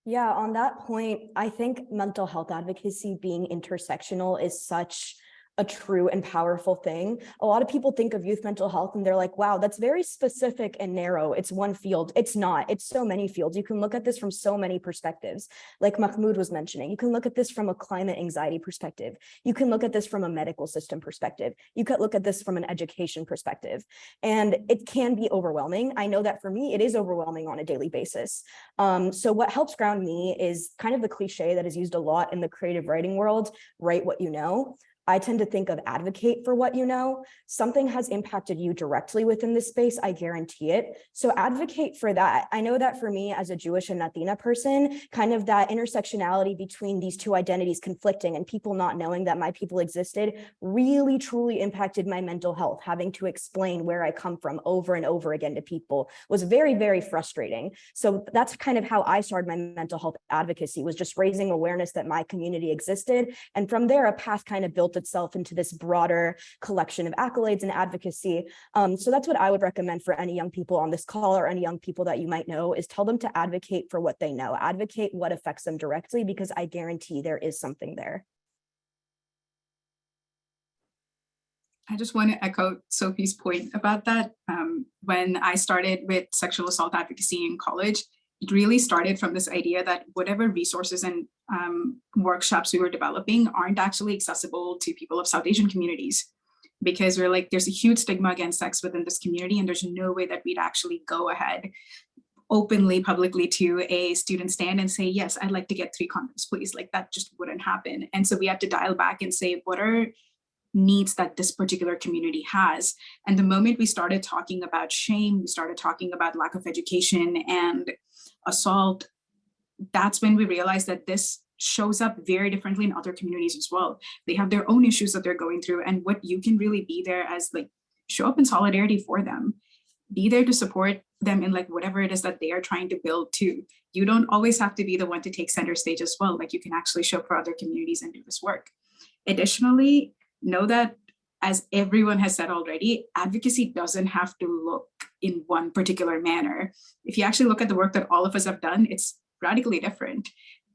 Yeah, on that point, I think mental health advocacy being intersectional is such a true and powerful thing. A lot of people think of youth mental health and they're like, wow, that's very specific and narrow. It's one field. It's not. It's so many fields. You can look at this from so many perspectives. Like Mahmoud was mentioning, you can look at this from a climate anxiety perspective. You can look at this from a medical system perspective. You could look at this from an education perspective. And it can be overwhelming. I know that for me, it is overwhelming on a daily basis. So what helps ground me is kind of the cliche that is used a lot in the creative writing world, write what you know. I tend to think of advocate for what you know. Something has impacted you directly within this space, I guarantee it. So advocate for that. I know that for me as a Jewish and Latina person, kind of that intersectionality between these two identities conflicting and people not knowing that my people existed really truly impacted my mental health. Having to explain where I come from over and over again to people was very, very frustrating. So that's kind of how I started my mental health advocacy, was just raising awareness that my community existed. And from there, a path kind of built itself into this broader collection of accolades and advocacy. So that's what I would recommend for any young people on this call or any young people that you might know, is tell them to advocate for what they know, advocate what affects them directly, because I guarantee there is something there. I just want to echo Sophie's point about that. When I started with sexual assault advocacy in college, it really started from this idea that whatever resources and workshops we were developing aren't actually accessible to people of South Asian communities, because we're like, there's a huge stigma against sex within this community, and there's no way that we'd actually go ahead openly, publicly to a student stand and say, yes, I'd like to get 3 condoms, please. Like, that just wouldn't happen. And so we had to dial back and say, what are needs that this particular community has? And the moment we started talking about shame, we started talking about lack of education and assault, that's when we realized that this shows up very differently in other communities as well. They have their own issues that they're going through, and what you can really be there as, like, show up in solidarity for them, be there to support them in like whatever it is that they are trying to build too. You don't always have to be the one to take center stage as well. Like, you can actually show up for other communities and do this work. Additionally, know that, as everyone has said already, advocacy doesn't have to look in one particular manner. If you actually look at the work that all of us have done, it's radically different.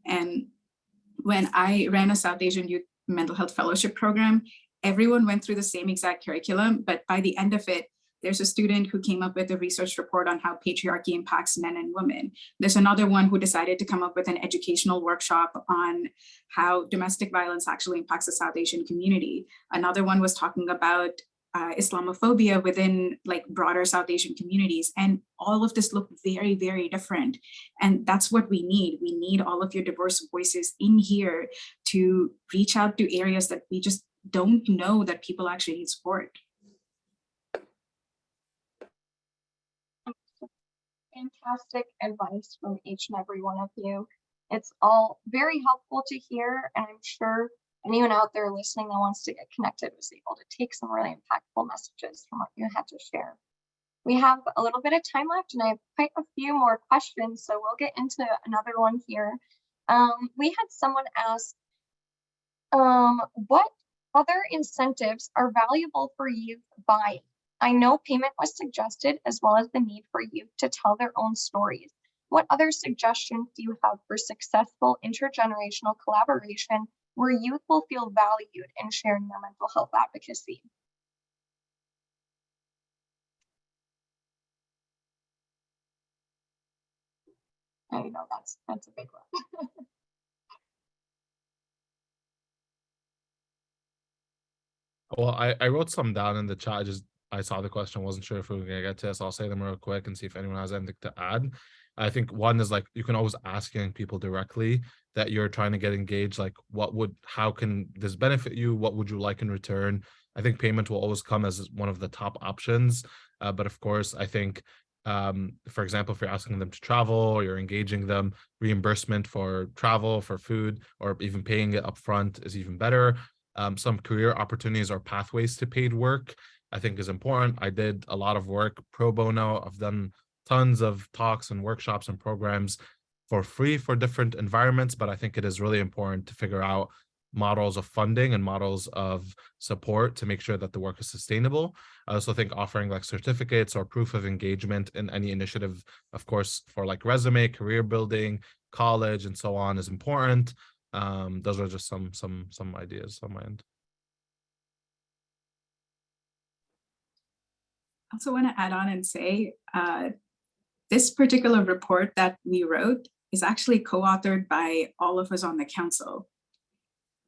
And when I ran a South Asian Youth Mental Health Fellowship program, everyone went through the same exact curriculum, but by the end of it, there's a student who came up with a research report on how patriarchy impacts men and women. There's another one who decided to come up with an educational workshop on how domestic violence actually impacts the South Asian community. Another one was talking about Islamophobia within like broader South Asian communities. And all of this looked very, very different. And that's what we need. We need all of your diverse voices in here to reach out to areas that we just don't know that people actually need support. Fantastic advice from each and every one of you. It's all very helpful to hear, and I'm sure anyone out there listening that wants to get connected was able to take some really impactful messages from what you had to share. We have a little bit of time left, and I have quite a few more questions, so we'll get into another one here. We had someone ask, what other incentives are valuable for youth buying? I know payment was suggested, as well as the need for youth to tell their own stories. What other suggestions do you have for successful intergenerational collaboration where youth will feel valued in sharing their mental health advocacy? I know that's a big one. Well, I wrote some down in the chat. I saw the question, wasn't sure if we were gonna get to it, so I'll say them real quick and see if anyone has anything to add. I think one is like, you can always ask young people directly that you're trying to get engaged, like how can this benefit you? What would you like in return? I think payment will always come as one of the top options. But of course, I think, for example, if you're asking them to travel or you're engaging them, reimbursement for travel, for food, or even paying it upfront is even better. Some career opportunities or pathways to paid work, I think, is important. I did a lot of work pro bono. I've done tons of talks and workshops and programs for free for different environments, but I think it is really important to figure out models of funding and models of support to make sure that the work is sustainable. I also think offering like certificates or proof of engagement in any initiative, of course, for like resume, career building, college, and so on, is important. Those are just some ideas on my end. I also want to add on and say, this particular report that we wrote is actually co-authored by all of us on the council.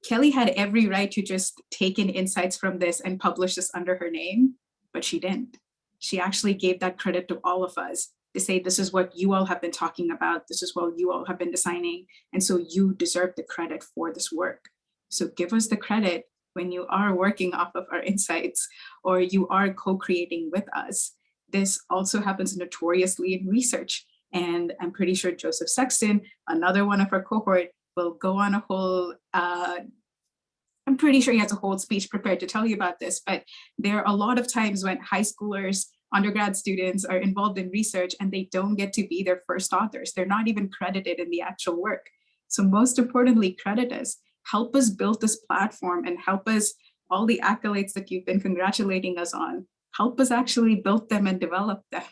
Kelly had every right to just take in insights from this and publish this under her name, but she didn't. She actually gave that credit to all of us to say, this is what you all have been talking about, this is what you all have been designing, and so you deserve the credit for this work. So give us the credit when you are working off of our insights or you are co-creating with us. This also happens notoriously in research. And I'm pretty sure Joseph Sexton, another one of our cohort, will go on a whole, I'm pretty sure he has a whole speech prepared to tell you about this, but there are a lot of times when high schoolers, undergrad students are involved in research and they don't get to be their first authors. They're not even credited in the actual work. So most importantly, credit us, help us build this platform and help us, all the accolades that you've been congratulating us on, help us actually build them and develop them.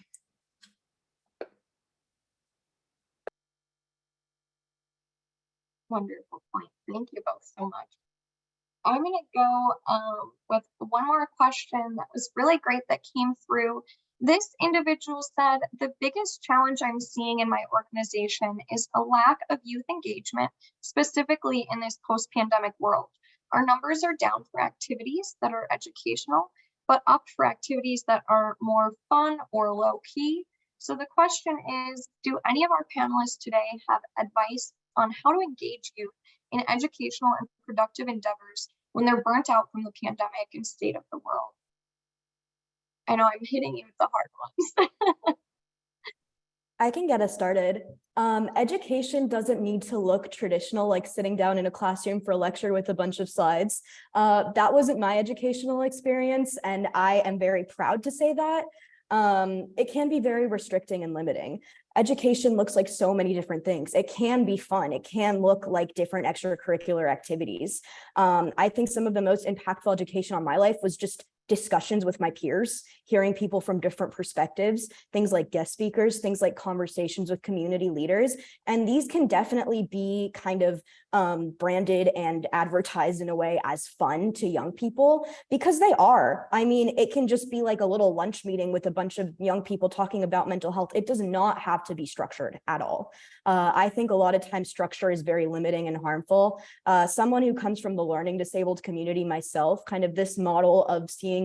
Wonderful point. Thank you both so much. I'm going to go with one more question that was really great that came through. This individual said, the biggest challenge I'm seeing in my organization is a lack of youth engagement, specifically in this post-pandemic world. Our numbers are down for activities that are educational, but up for activities that are more fun or low key. So the question is, do any of our panelists today have advice on how to engage youth in educational and productive endeavors when they're burnt out from the pandemic and state of the world? I know I'm hitting you with the hard ones. I can get us started. Education doesn't need to look traditional, like sitting down in a classroom for a lecture with a bunch of slides. That wasn't my educational experience, and I am very proud to say that. It can be very restricting and limiting. Education looks like so many different things. It can be fun. It can look like different extracurricular activities. I think some of the most impactful education on my life was just discussions with my peers, hearing people from different perspectives, things like guest speakers, things like conversations with community leaders. And these can definitely be kind of branded and advertised in a way as fun to young people, because they are. I mean, it can just be like a little lunch meeting with a bunch of young people talking about mental health. It does not have to be structured at all. I think a lot of times structure is very limiting and harmful. Someone who comes from the learning disabled community myself, kind of this model of seeing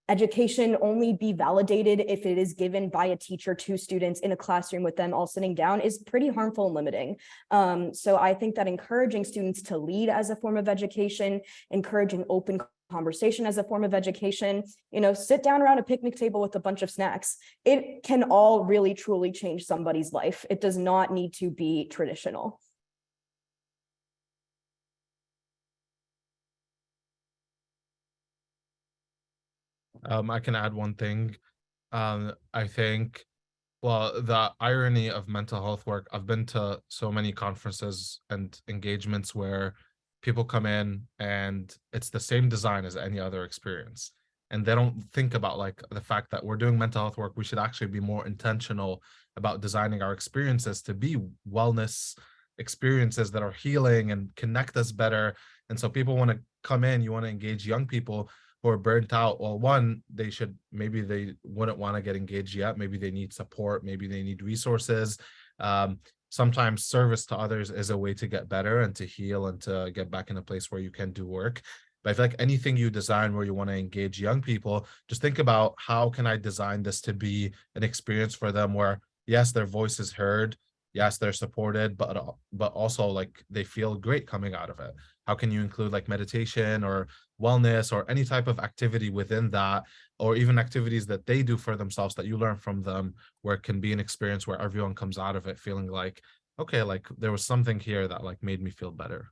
education only be validated if it is given by a teacher to students in a classroom with them all sitting down is pretty harmful and limiting. So I think that encouraging students to lead as a form of education, encouraging open conversation as a form of education, sit down around a picnic table with a bunch of snacks. It can all really truly change somebody's life. It does not need to be traditional. I can add one thing. I think, well, the irony of mental health work, I've been to so many conferences and engagements where people come in and it's the same design as any other experience. And they don't think about like the fact that we're doing mental health work. We should actually be more intentional about designing our experiences to be wellness experiences that are healing and connect us better. And so people want to come in, you want to engage young people who are burnt out. Well, one, maybe they wouldn't want to get engaged yet. Maybe they need support. Maybe they need resources. Sometimes service to others is a way to get better and to heal and to get back in a place where you can do work. But I feel like anything you design where you want to engage young people, just think about how can I design this to be an experience for them where, yes, their voice is heard. Yes, they're supported, but also like they feel great coming out of it. How can you include like meditation or wellness or any type of activity within that, or even activities that they do for themselves that you learn from them, where it can be an experience where everyone comes out of it feeling like, okay, like there was something here that like made me feel better.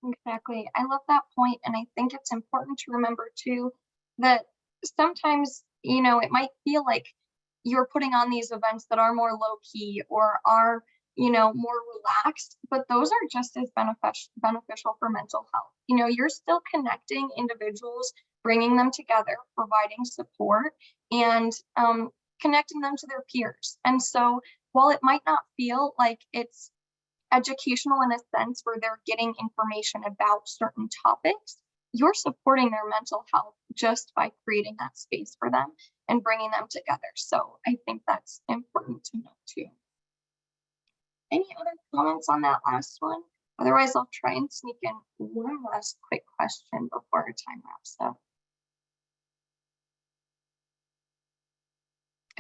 Exactly. I love that point, and I think it's important to remember too that sometimes, it might feel like you're putting on these events that are more low key or are, more relaxed, but those are just as beneficial for mental health. You're still connecting individuals, bringing them together, providing support, and connecting them to their peers. And so while it might not feel like it's educational in a sense where they're getting information about certain topics, you're supporting their mental health just by creating that space for them and bringing them together. So I think that's important to note too. Any other comments on that last one? Otherwise, I'll try and sneak in one last quick question before our time wraps up.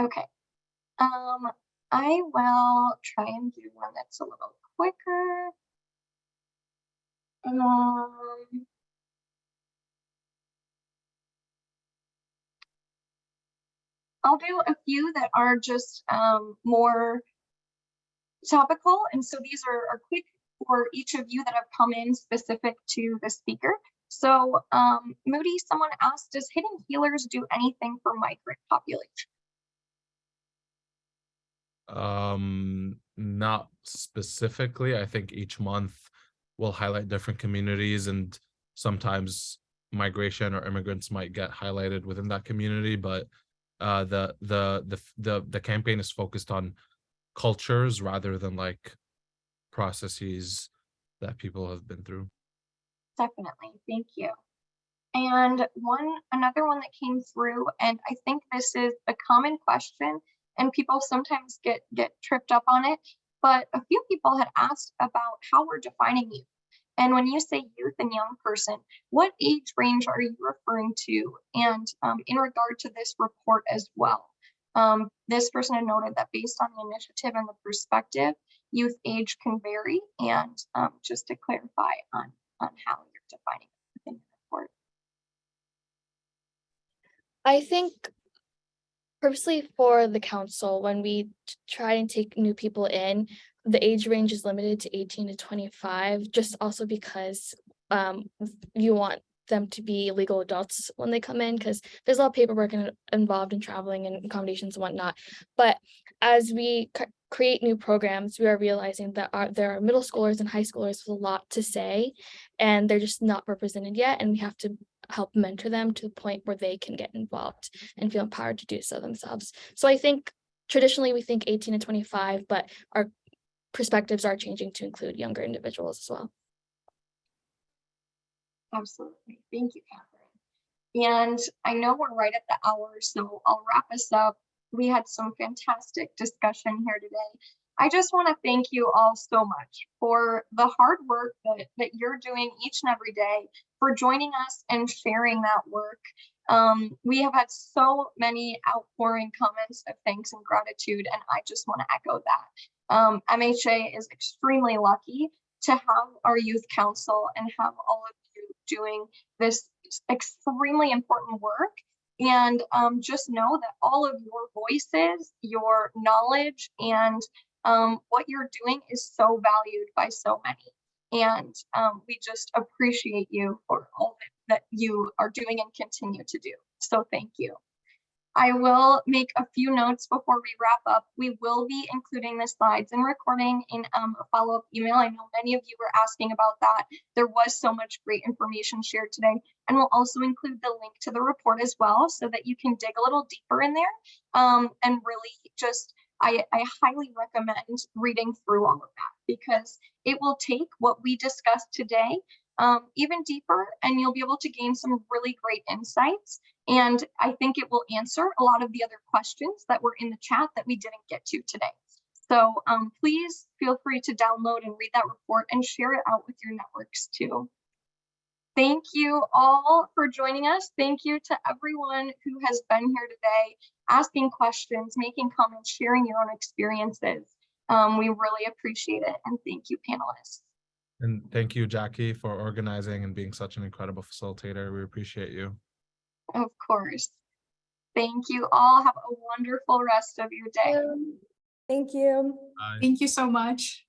Okay. I will try and do one that's a little quicker. I'll do a few that are just more topical. And so these are quick for each of you that have come in specific to the speaker. So Moody, someone asked, does Hidden Healers do anything for migrant population? Not specifically. I think each month we'll highlight different communities, and sometimes migration or immigrants might get highlighted within that community, but the campaign is focused on cultures rather than like processes that people have been through. Definitely, thank you. And another one that came through, and I think this is a common question, and people sometimes get tripped up on it, but a few people had asked about how we're defining youth. And when you say youth and young person, what age range are you referring to? And in regard to this report as well, this person had noted that based on the initiative and the perspective, youth age can vary. And just to clarify on how you're defining it within the report. I think purposely for the council, when we try and take new people in, the age range is limited to 18 to 25, just also because you want them to be legal adults when they come in, because there's a lot of paperwork involved in traveling and accommodations and whatnot. But as we create new programs, we are realizing that there are middle schoolers and high schoolers with a lot to say, and they're just not represented yet, and we have to help mentor them to the point where they can get involved and feel empowered to do so themselves. So I think traditionally we think 18 to 25, but our perspectives are changing to include younger individuals as well. Absolutely. Thank you, Catherine. And I know we're right at the hour, so I'll wrap us up. We had some fantastic discussion here today. I just want to thank you all so much for the hard work that you're doing each and every day, for joining us and sharing that work. We have had so many outpouring comments of thanks and gratitude, and I just want to echo that. MHA is extremely lucky to have our youth council and have all of you doing this extremely important work. And just know that all of your voices, your knowledge, and what you're doing is so valued by so many. And we just appreciate you for all that you are doing and continue to do. So thank you. I will make a few notes before we wrap up. We will be including the slides and recording in a follow-up email. I know many of you were asking about that. There was so much great information shared today, and we'll also include the link to the report as well, so that you can dig a little deeper in there and really just, I highly recommend reading through all of that, because it will take what we discussed today even deeper, and you'll be able to gain some really great insights. And I think it will answer a lot of the other questions that were in the chat that we didn't get to today. So please feel free to download and read that report and share it out with your networks too. Thank you all for joining us. Thank you to everyone who has been here today, asking questions, making comments, sharing your own experiences. We really appreciate it. And thank you, panelists. And thank you, Jackie, for organizing and being such an incredible facilitator. We appreciate you. Of course. Thank you all. Have a wonderful rest of your day. Thank you. Bye. Thank you so much.